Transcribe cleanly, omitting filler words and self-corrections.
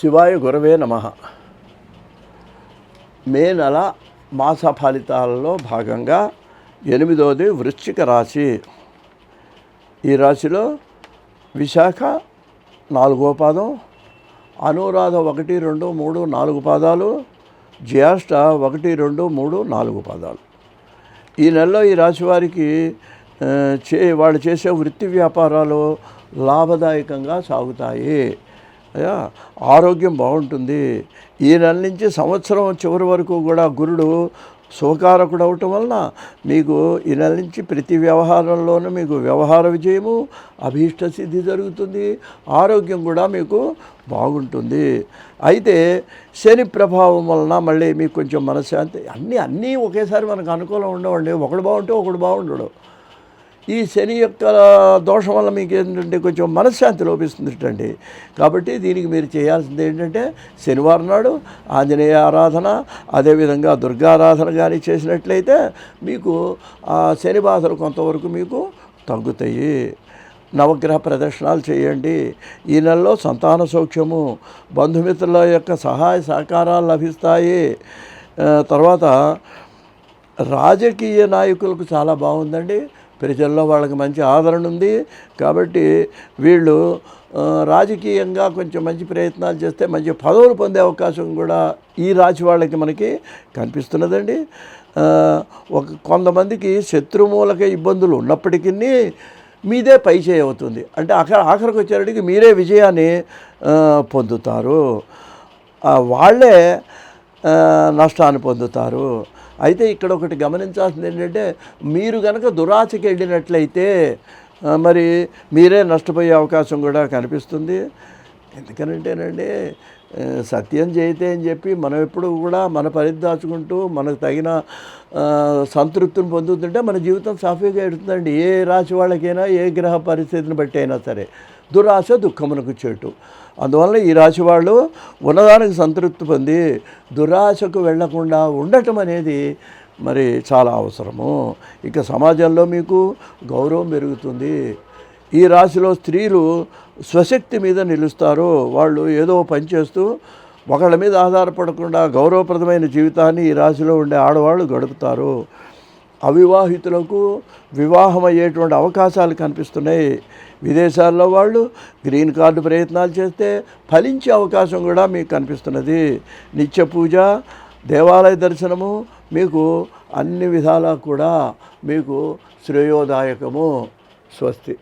శివాయ గురవే నమః. మే నెల మాస ఫలితాలలో భాగంగా 8వది వృశ్చిక రాశి. ఈ రాశిలో విశాఖ 4వ పాదం, అనురాధ 1, 2, 3, 4 పాదాలు, జ్యేష్ఠ 1, 2, 3, 4 పాదాలు. ఈ నెలలో ఈ రాశి వారికి వాళ్ళు చేసే వృత్తి వ్యాపారాలు లాభదాయకంగా సాగుతాయి. ఆరోగ్యం బాగుంటుంది. ఈ నెల నుంచి సంవత్సరం చివరి వరకు కూడా గురుడు శుభకారకుడు అవటం వలన మీకు ఈ నెల నుంచి ప్రతి వ్యవహారంలోనూ మీకు వ్యవహార విజయము, అభీష్ట సిద్ధి జరుగుతుంది. ఆరోగ్యం కూడా మీకు బాగుంటుంది. అయితే శని ప్రభావం వలన మళ్ళీ మీకు కొంచెం మనశ్శాంతి, అన్నీ ఒకేసారి మనకు అనుకూలం ఉండవండి. ఒకడు బాగుంటే ఒకడు బాగుండడు. ఈ శని యొక్క దోషం వల్ల మీకు ఏంటంటే కొంచెం మనశ్శాంతి లోపిస్తుందండి. కాబట్టి దీనికి మీరు చేయాల్సింది ఏంటంటే శనివారం నాడు ఆంజనేయ ఆరాధన, అదేవిధంగా దుర్గారాధన కానీ చేసినట్లయితే మీకు ఆ శని బాధలు కొంతవరకు మీకు తగ్గుతాయి. నవగ్రహ ప్రదక్షిణాలు చేయండి. ఈ నెలలో సంతాన సౌఖ్యము, బంధుమిత్రుల యొక్క సహాయ సహకారాలు లభిస్తాయి. తర్వాత రాజకీయ నాయకులకు చాలా బాగుందండి. ప్రజల్లో వాళ్ళకి మంచి ఆదరణ ఉంది. కాబట్టి వీళ్ళు రాజకీయంగా కొంచెం మంచి ప్రయత్నాలు చేస్తే మంచి పదవులు పొందే అవకాశం కూడా ఈ రాశి వాళ్ళకి మనకి కనిపిస్తున్నదండి. కొంతమందికి శత్రుమూలక ఇబ్బందులు ఉన్నప్పటికీ మీదే పై చేయి అవుతుంది. అంటే ఆఖరికి వచ్చేటికి మీరే విజయాన్ని పొందుతారు. వాళ్ళే నష్టాన్ని పొందుతారు. అయితే ఇక్కడ ఒకటి గమనించాల్సింది ఏంటంటే మీరు కనుక దురాశకి వెళ్ళినట్లయితే మరి మీరే నష్టపోయే అవకాశం కూడా కనిపిస్తుంది. ఎందుకనంటేనండి సత్యం జయితే అని చెప్పి మనం ఎప్పుడు కూడా మన పరిదాచుకుంటూ మనకు తగిన సంతృప్తిని పొందుతుంటే మన జీవితం సాఫీగా ఎడుతుందండి. ఏ రాశి వాళ్ళకైనా ఏ గ్రహ పరిస్థితిని బట్టి అయినా సరే దురాశ దుఃఖమునకు చేటు. అందువల్ల ఈ రాశి వాళ్ళు ఉన్నదానికి సంతృప్తి పొంది దురాశకు వెళ్లకుండా ఉండటం అనేది మరి చాలా అవసరము. ఇక సమాజంలో మీకు గౌరవం పెరుగుతుంది. ఈ రాశిలో స్త్రీలు స్వశక్తి మీద నిలుస్తారు. వాళ్ళు ఏదో పని చేస్తూ ఒకళ్ళ మీద ఆధారపడకుండా గౌరవప్రదమైన జీవితాన్ని ఈ రాశిలో ఉండే ఆడవాళ్ళు గడుపుతారు. అవివాహితులకు వివాహం అయ్యేటువంటి అవకాశాలు కనిపిస్తున్నాయి. విదేశాల్లో వాళ్ళు గ్రీన్ కార్డు ప్రయత్నాలు చేస్తే ఫలించే అవకాశం కూడా మీకు కనిపిస్తున్నది. నిత్య పూజ, దేవాలయ దర్శనము మీకు అన్ని విధాలా కూడా మీకు శ్రేయోదాయకము. స్వస్తి.